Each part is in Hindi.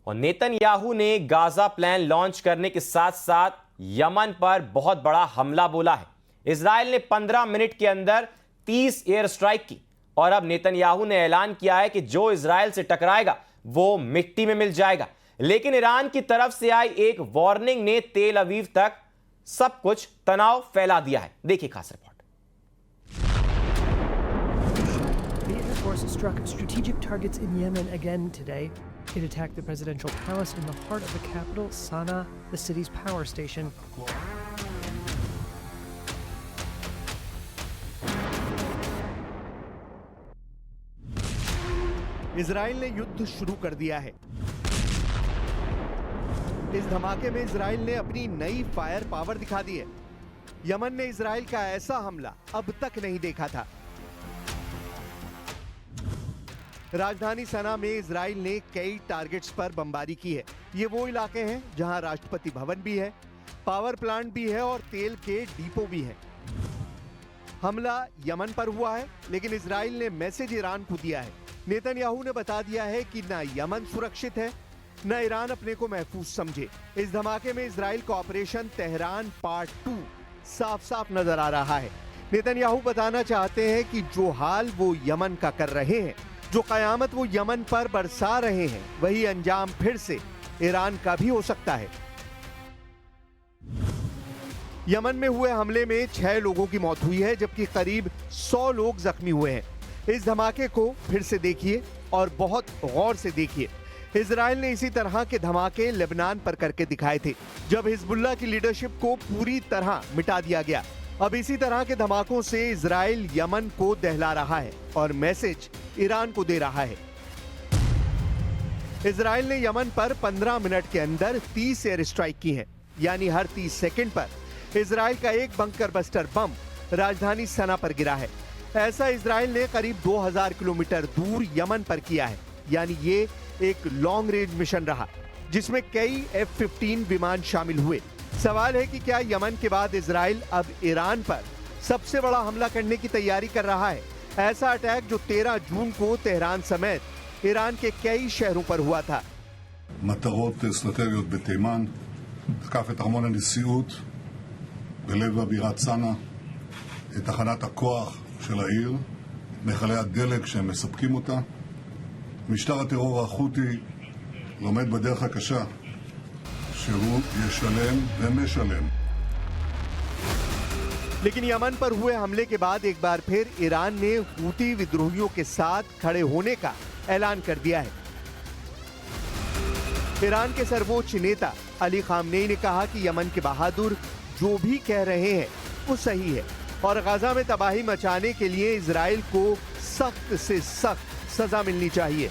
और नेतन्याहू ने गाजा प्लान लॉन्च करने के साथ साथ यमन पर बहुत बड़ा हमला बोला है। इजराइल ने 15 मिनट के अंदर 30 एयर स्ट्राइक की और अब नेतन्याहू ने ऐलान किया है कि जो इजराइल से टकराएगा वो मिट्टी में मिल जाएगा। लेकिन ईरान की तरफ से आई एक वार्निंग ने तेल अवीव तक सब कुछ तनाव फैला दिया है। देखिए खास report. The Air Force struck strategic targets in Yemen again today. It attacked the presidential palace in the heart of the capital, Sana'a, the city's power station. Israel ने युद्ध शुरू कर दिया है। इस धमाके में इजराइल ने अपनी नई फायर पावर दिखा दी है। यमन ने इजराइल का ऐसा हमला अब तक नहीं देखा था। राजधानी सना में इजराइल ने कई टारगेट्स पर बमबारी की है। ये वो इलाके हैं जहां राष्ट्रपति भवन भी है, पावर प्लांट भी है और तेल के डिपो भी है। हमला यमन पर हुआ है, लेकिन इजराइल ने मैसेज ईरान को दिया है। नेतन्याहू ने बता दिया है कि न यमन सुरक्षित है, न ईरान अपने को महफूज समझे। इस धमाके में इजराइल का ऑपरेशन तेहरान पार्ट 2 साफ साफ नजर आ रहा है। नेतन्याहू बताना चाहते हैं कि जो हाल वो यमन का कर रहे हैं, जो कयामत वो यमन पर बरसा रहे हैं, वही अंजाम फिर से ईरान का भी हो सकता है। यमन में हुए हमले में 6 लोगों की मौत हुई है, जबकि करीब 100 लोग जख्मी हुए हैं। इस धमाके को फिर से देखिए और बहुत गौर से देखिए। इजराइल ने इसी तरह के धमाके लेबनान पर करके दिखाए थे, जब हिजबुल्लाह की लीडरशिप को पूरी तरह मिटा दिया गया। अब इसी तरह के धमाकों से इजराइल यमन को दहला रहा है और मैसेज ईरान को दे रहा है। इजराइल ने यमन पर 15 मिनट के अंदर 30 एयर स्ट्राइक की है, यानी हर 30 सेकंड पर इजराइल का एक बंकर बस्टर बम राजधानी सना पर गिरा है। ऐसा इजराइल ने करीब 2000 किलोमीटर दूर यमन पर किया है, यानी ये एक लॉन्ग रेंज मिशन रहा, जिसमें कई F-15 विमान शामिल हुए। सवाल है कि क्या यमन के बाद इजराइल अब ईरान पर सबसे बड़ा हमला करने की तैयारी कर रहा है? ऐसा अटैक जो 13 जून को तेहरान समेत ईरान के कई शहरों पर हुआ था। מטרות אסטרטגיות בתימן, תקף את ארמון הנשיאות בלב הבירת סנה, את תחנת הכוח של העיר, מכלי הדלק שהם מספקים אותה. משטר הטרור החותי לומד בדרך הקשה שהוא ישלם ומשלם। लेकिन यमन पर हुए हमले के बाद एक बार फिर ईरान ने हूती विद्रोहियों के साथ खड़े होने का ऐलान कर दिया है। ईरान के सर्वोच्च नेता अली खामनेई ने कहा कि यमन के बहादुर जो भी कह रहे हैं वो सही है और गाजा में तबाही मचाने के लिए इजराइल को सख्त से सख्त सजा मिलनी चाहिए।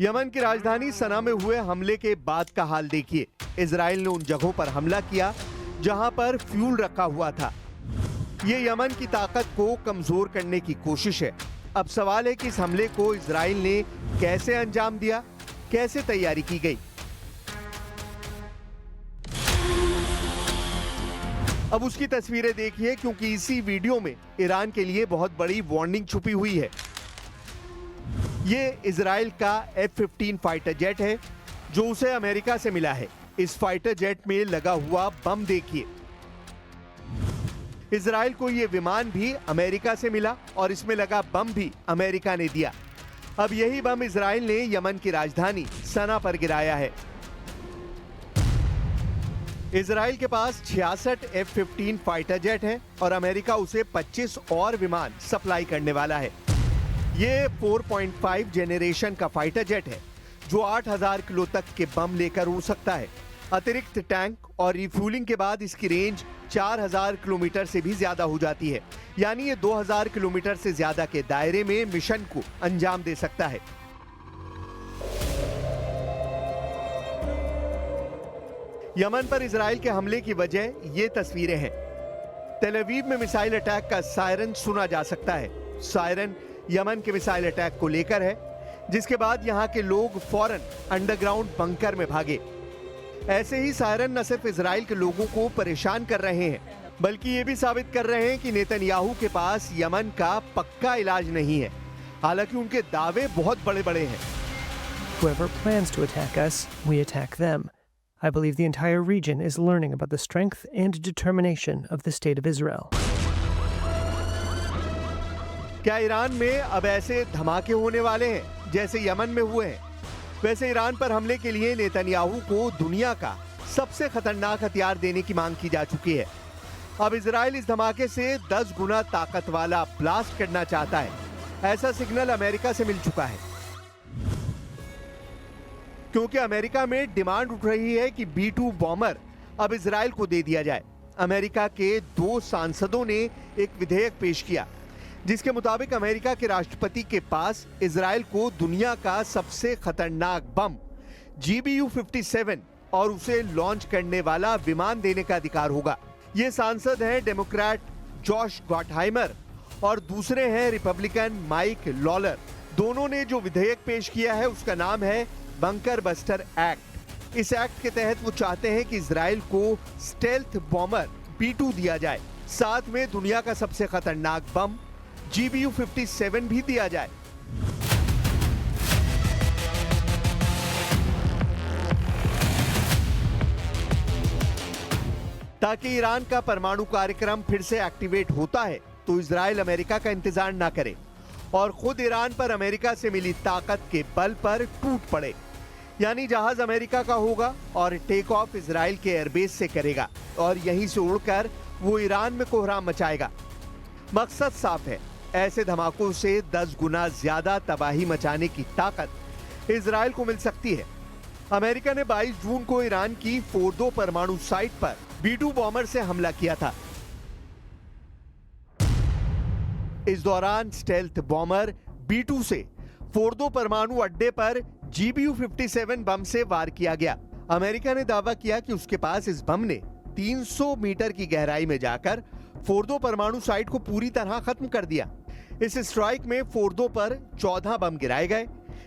यमन की राजधानी सना में हुए हमले के बाद का हाल देखिए। इजराइल ने उन जगहों पर हमला किया जहां पर फ्यूल रखा हुआ था। ये यमन की ताकत को कमजोर करने की कोशिश है। अब सवाल है कि इस हमले को इजराइल ने कैसे अंजाम दिया, कैसे तैयारी की गई। अब उसकी तस्वीरें देखिए, क्योंकि इसी वीडियो में ईरान के लिए बहुत बड़ी वार्निंग छुपी हुई है। ये इजराइल का F-15 फाइटर जेट है जो उसे अमेरिका से मिला है। इस फाइटर जेट में लगा हुआ बम देखिए। इजराइल को यह विमान भी अमेरिका से मिला और इसमें लगा बम भी अमेरिका ने दिया। अब यही बम इजराइल ने यमन की राजधानी सना पर गिराया है। इजराइल के पास 66 F-15 फाइटर जेट है और अमेरिका उसे 25 और विमान सप्लाई करने वाला है। ये 4.5 जेनरेशन का फाइटर जेट है जो 8000 किलो तक के बम लेकर उड़ सकता है। अतिरिक्त टैंक और रिफ्यूलिंग के बाद इसकी रेंज 4000 किलोमीटर से भी ज्यादा हो जाती है, यानी ये 2000 किलोमीटर से ज्यादा के दायरे में मिशन को अंजाम दे सकता है। यमन पर इजराइल के हमले की वजह ये तस्वीरें हैं। तेल अवीव में मिसाइल अटैक का सायरन सुना जा सकता है। सायरन यमन के मिसाइल अटैक को लेकर है, जिसके बाद यहां के लोग फौरन अंडरग्राउंड बंकर में भागे। ऐसे ही सायरन न सिर्फ इजराइल के लोगों को परेशान कर रहे हैं, बल्कि ये भी साबित कर रहे हैं कि नेतन्याहू के पास यमन का पक्का इलाज नहीं है। हालांकि उनके दावे बहुत बड़े-बड़े हैं। Whoever plans to attack us, we attack them. I believe the entire region is learning about the strength and determination of the State of Israel. क्या ईरान में अब ऐसे धमाके होने वाले हैं जैसे यमन में हुए हैं? वैसे ईरान पर हमले के लिए नेतन्याहू को दुनिया का सबसे खतरनाक हथियार देने की मांग की जा चुकी है। अब इजराइल इस धमाके से 10 गुना ताकत वाला ब्लास्ट करना चाहता है। ऐसा सिग्नल अमेरिका से मिल चुका है, क्योंकि अमेरिका में डिमांड उठ रही है कि B-2 बॉम्बर अब इजराइल को दे दिया जाए। अमेरिका के 2 सांसदों ने एक विधेयक पेश किया, जिसके मुताबिक अमेरिका के राष्ट्रपति के पास इजराइल को दुनिया का सबसे खतरनाक बम GBU-57 और उसे लॉन्च करने वाला विमान देने का अधिकार होगा। ये सांसद हैं डेमोक्रेट जॉश गॉटहाइमर और दूसरे हैं रिपब्लिकन माइक लॉलर। दोनों ने जो विधेयक पेश किया है उसका नाम है बंकर बस्टर एक्ट। इस एक्ट के तहत वो चाहते हैं कि इजराइल को स्टेल्थ बॉम्बर B-2 दिया जाए, साथ में दुनिया का सबसे खतरनाक बम GBU-57 भी दिया जाए। ताकि ईरान का परमाणु कार्यक्रम फिर से एक्टिवेट होता है तो इजराइल अमेरिका का इंतजार ना करे और खुद ईरान पर अमेरिका से मिली ताकत के बल पर टूट पड़े। यानी जहाज अमेरिका का होगा और टेक ऑफ इजराइल के एयरबेस से करेगा और यहीं से उड़कर वो ईरान में कोहराम मचाएगा। मकसद साफ है, ऐसे धमाकों से 10 गुना ज्यादा तबाही मचाने की ताकत इजराइल को मिल सकती है। अमेरिका ने 22 जून को ईरान की फोर्दो परमाणु साइट पर B-2 बॉम्बर से हमला किया था। इस दौरान स्टेल्थ बॉम्बर B-2 से फोर्दो परमाणु अड्डे पर GBU-57 बम से वार किया गया। अमेरिका ने दावा किया कि उसके पास इस बम ने 300 मीटर की गहराई में जाकर फोर्दो परमाणु साइट को पूरी तरह खत्म कर दिया। इस स्ट्राइक में फोर्दो पर 14 बम गिराए गए,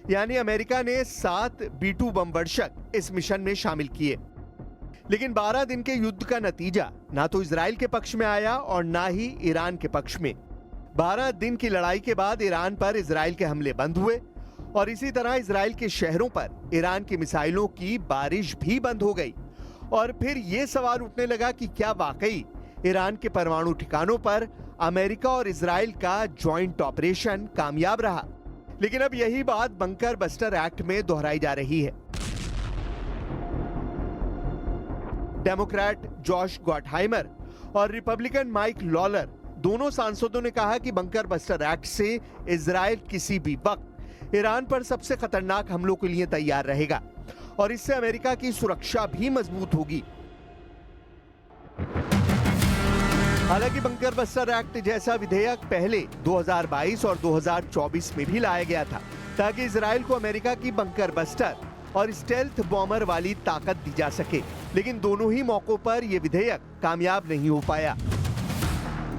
यानी अमेरिका ने 7 B-2 बम वर्षक इस मिशन में शामिल किए। लेकिन 12 दिन के युद्ध का नतीजा ना तो इजराइल के पक्ष में आया और ना ही ईरान के पक्ष में। 12 दिन की लड़ाई के बाद ईरान पर इजराइल के हमले बंद हुए और इसी तरह इजराइल के शहरों पर ईरान की मिसाइलों की बारिश भी बंद हो गई। और फिर यह सवाल उठने लगा कि क्या वाकई ईरान के परमाणु ठिकानों पर अमेरिका और इजराइल का जॉइंट ऑपरेशन कामयाब रहा। लेकिन अब यही बात बंकर बस्टर एक्ट में दोहराई जा रही है। डेमोक्रेट जॉश गॉटहाइमर और रिपब्लिकन माइक लॉलर दोनों सांसदों ने कहा कि बंकर बस्टर एक्ट से इजराइल किसी भी वक्त ईरान पर सबसे खतरनाक हमलों के लिए तैयार रहेगा और इससे अमेरिका की सुरक्षा भी मजबूत होगी। हालांकि बंकर बस्टर एक्ट जैसा विधेयक पहले 2022 और 2024 में भी लाया गया था ताकि इजराइल को अमेरिका की बंकर बस्टर और स्टेल्थ बॉम्बर वाली ताकत दी जा सके। लेकिन दोनों ही मौकों पर यह विधेयक कामयाब नहीं हो पाया।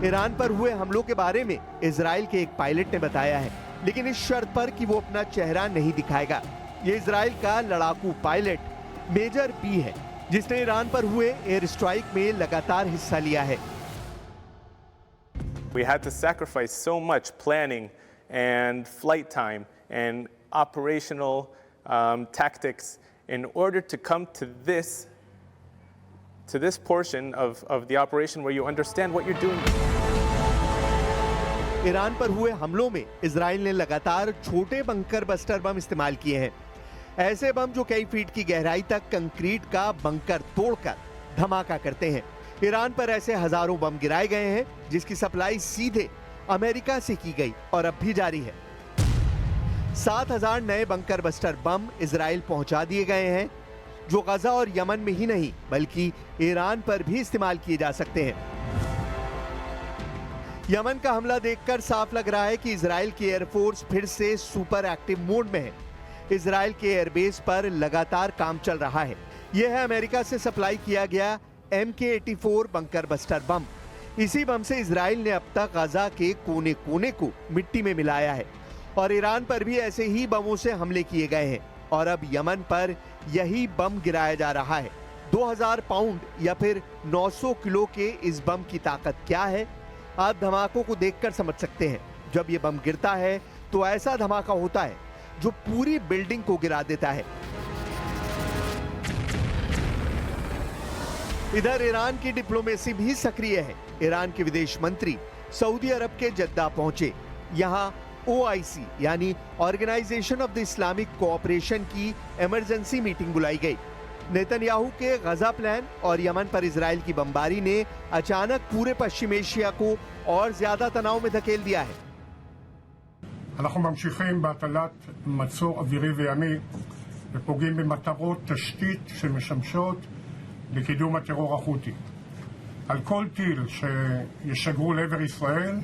ईरान पर हुए हमलों के बारे में इजराइल के एक पायलट ने बताया है, लेकिन इस शर्त पर कि वो अपना चेहरा नहीं दिखाएगा। ये इजराइल का लड़ाकू पायलट मेजर बी है, जिसने ईरान पर हुए एयर स्ट्राइक में लगातार हिस्सा लिया है। We had to sacrifice so much planning and flight time and operational tactics in order to come to this portion of the operation where you understand what you're doing. Iran पर हुए हमलों में इजराइल ने लगातार छोटे बंकर बस्टर बम इस्तेमाल किए हैं। ऐसे बम जो कई फीट की गहराई तक कंक्रीट का बंकर तोड़कर धमाका करते हैं। ईरान पर ऐसे हजारों बम गिराए गए हैं जिसकी सप्लाई सीधे अमेरिका से की गई और अब भी जारी है। 7000 नए बंकर बस्टर बम इजराइल पहुंचा दिए गए हैं, जो गजा और यमन में ही नहीं बल्कि ईरान पर भी इस्तेमाल किए जा सकते हैं। यमन का हमला देखकर साफ लग रहा है कि इजराइल की एयरफोर्स फिर से सुपर एक्टिव मोड में है। इजराइल के एयरबेस पर लगातार काम चल रहा है। यह है अमेरिका से सप्लाई किया गया MK-84 बंकर बस्टर बम। इसी बम से इजराइल ने अब तक गाजा के कोने कोने को मिट्टी में मिलाया है और ईरान पर भी ऐसे ही बमों से हमले किए गए हैं और अब यमन पर यही बम गिराया जा रहा है। 2000 पाउंड या फिर 900 किलो के इस बम की ताकत क्या है, आप धमाकों को देखकर समझ सकते हैं। जब ये बम गिरता है तो ऐसा धमाका होता है जो पूरी बिल्डिंग को गिरा देता है। इधर ईरान की डिप्लोमेसी भी सक्रिय है। ईरान के विदेश मंत्री सऊदी अरब के जद्दा पहुंचे। यहां OIC यानी organisation of the Islamic cooperation की इमरजेंसी मीटिंग बुलाई गई। नेतन्याहू के गजा प्लान और यमन पर इजराइल की बमबारी ने अचानक पूरे पश्चिम एशिया को और ज्यादा तनाव में धकेल दिया है। אנחנו ממשיכים בהטלת מצור אווירי וימי ופוגעים במטרות תשתית שמשמשות לקידום הטרור החותי. על כל טיל שישגרו לעבר ישראל,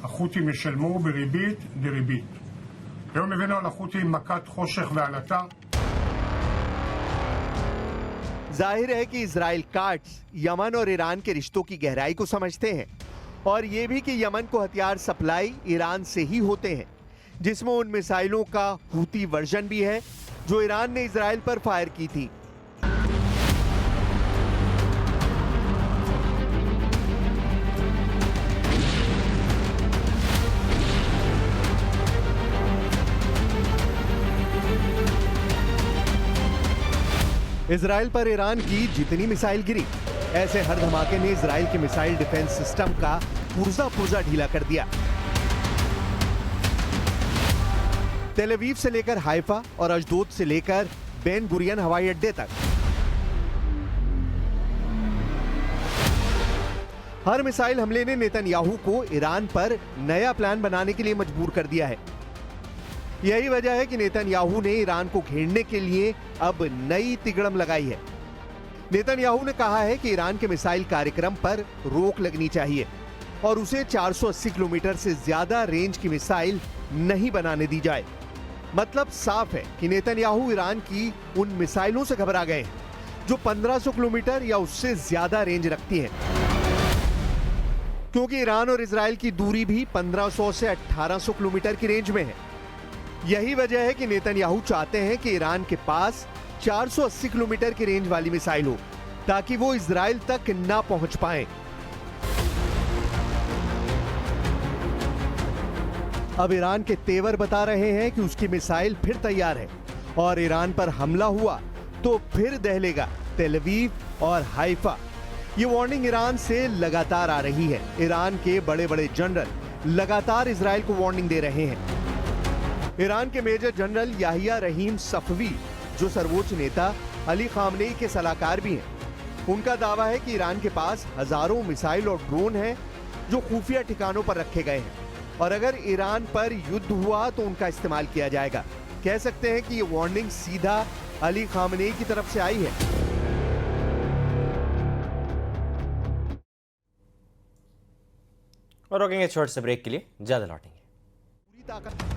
החות'ים ישלמו בריבית דריבית. היום הבאנו על החות'ים מכת חושך ועלטה. जाहिर है कि इजराइल कार्ड्स यमन और ईरान के रिश्तों की गहराई को समझते हैं और ये भी कि यमन को हथियार सप्लाई ईरान से ही होते हैं, जिसमें उन मिसाइलों का हूती वर्जन भी है जो ईरान ने इजराइल पर फायर की थी। इजराइल पर ईरान की जितनी मिसाइल गिरी, ऐसे हर धमाके ने इजराइल के मिसाइल डिफेंस सिस्टम का पुर्जा ढीला कर दिया। तेल अवीव से लेकर हाइफा और अशदोद से लेकर बेन गुरियन हवाई अड्डे तक हर मिसाइल हमले ने नेतन्याहू को ईरान पर नया प्लान बनाने के लिए मजबूर कर दिया है। यही वजह है कि नेतन्याहू ने ईरान को घेरने के लिए अब नई तिगड़म लगाई है। नेतन्याहू ने कहा है कि ईरान के मिसाइल कार्यक्रम पर रोक लगनी चाहिए और उसे 480 किलोमीटर से ज्यादा रेंज की मिसाइल नहीं बनाने दी जाए। मतलब साफ है कि नेतन्याहू ईरान की उन मिसाइलों से घबरा गए हैं जो 1500 किलोमीटर या उससे ज्यादा रेंज रखती हैं, क्योंकि ईरान और इजराइल की दूरी भी 1500 से 1800 किलोमीटर की रेंज में है। यही वजह है कि नेतन्याहू चाहते हैं कि ईरान के पास 480 किलोमीटर की रेंज वाली मिसाइल हो ताकि वो इजराइल तक ना पहुंच पाए। अब ईरान के तेवर बता रहे हैं कि उसकी मिसाइल फिर तैयार है और ईरान पर हमला हुआ तो फिर दहलेगा तेल अवीव और हाइफा। ये वार्निंग ईरान से लगातार आ रही है। ईरान के बड़े बड़े जनरल लगातार इजराइल को वार्निंग दे रहे हैं। ईरान के मेजर जनरल याहिया रहीम सफवी, जो सर्वोच्च नेता अली खामनेई के सलाहकार भी हैं, उनका दावा है कि ईरान के पास हजारों मिसाइल और ड्रोन हैं जो खुफिया ठिकानों पर रखे गए हैं और अगर ईरान पर युद्ध हुआ तो उनका इस्तेमाल किया जाएगा। कह सकते हैं कि ये वार्निंग सीधा अली खामनेई की तरफ से आई है। और रोकेंगे छोटे से ब्रेक के लिए, ज्यादा लौटेंगे। पूरी ताकत